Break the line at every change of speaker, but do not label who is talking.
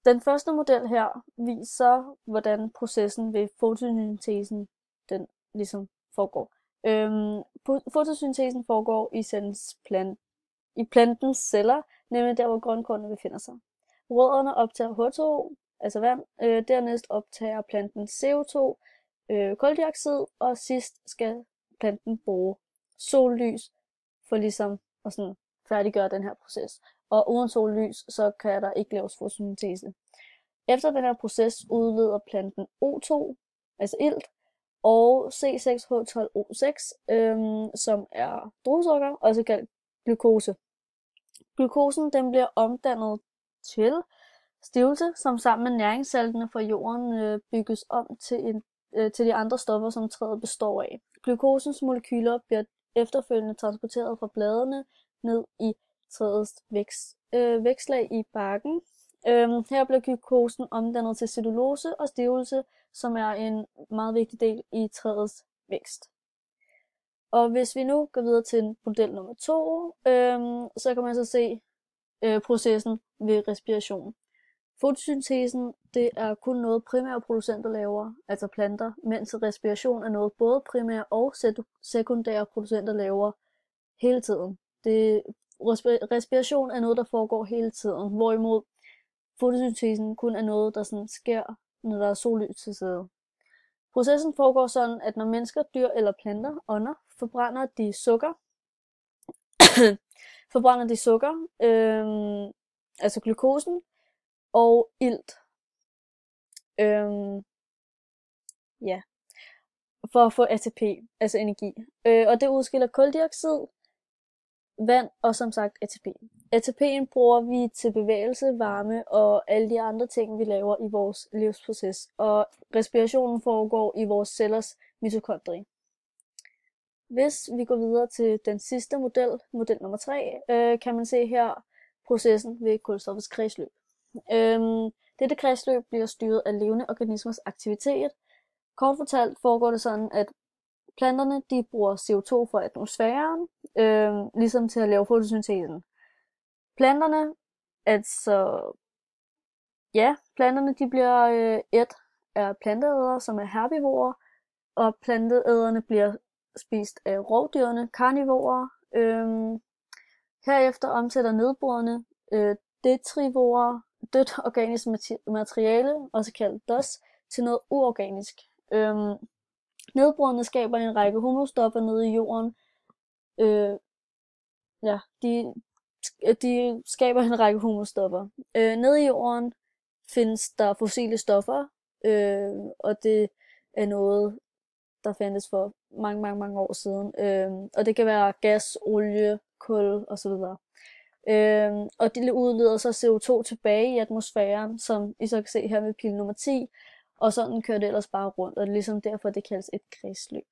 Den første model her viser, hvordan processen ved fotosyntesen den ligesom foregår. Fotosyntesen foregår i plantens celler, nemlig der, hvor grønkornet befinder sig. Rødderne optager H2O, altså vand, dernæst optager planten CO2, kuldioxid, og sidst skal planten bruge sollys for ligesom at sådan færdiggøre den her proces. Og uden sollys, så kan der ikke laves fotosyntese. Efter den her proces udleder planten O2, altså ilt, og C6H12O6, som er druesukker, også kaldt glukose. Glukosen den bliver omdannet til stivelse, som sammen med næringssaltene fra jorden bygges om til de andre stoffer, som træet består af. Glukosens molekyler bliver efterfølgende transporteret fra bladene ned i træets vækstlag i barken. Her bliver glukosen omdannet til cellulose og stivelse, som er en meget vigtig del i træets vækst. Og hvis vi nu går videre til model nummer 2, så kan man så se processen ved respiration. Fotosyntesen det er kun noget primære producenter laver, altså planter, mens respiration er noget både primære og sekundære producenter laver hele tiden. Respiration er noget, der foregår hele tiden, hvorimod fotosyntesen kun er noget, der sådan sker, når der er sollys til stede. Processen foregår sådan, at når mennesker, dyr eller planter ånder, forbrænder de sukker, altså glukosen, og ilt. For at få ATP, altså energi. Og det udskiller kuldioxid, vand og som sagt ATP. ATP'en bruger vi til bevægelse, varme og alle de andre ting, vi laver i vores livsproces. Og respirationen foregår i vores cellers mitokondrie. Hvis vi går videre til den sidste model, model nummer 3, kan man se her processen ved kulstoffets kredsløb. Dette kredsløb bliver styret af levende organismers aktivitet. Kort fortalt foregår det sådan, at planterne de bruger CO2 fra atmosfæren, ligesom til at lave fotosyntesen. Planterne de bliver et af planteædere, som er herbivorer, og planteæderne bliver spist af rovdyrene, karnivorer. Herefter omsætter nedbryderne detrivorer dødt organisk materiale, også kaldet DOS, til noget uorganisk. Nedbryderne skaber en række humustoffer nede i jorden. De skaber en række humustoffer. Nede i jorden findes der fossile stoffer, og det er noget, der fandtes for mange år siden. Og det kan være gas, olie, kul osv. Og de udleder så CO2 tilbage i atmosfæren, som I så kan se her med pil nummer 10, og sådan kører det ellers bare rundt, og det er ligesom derfor, det kaldes et kredsløb.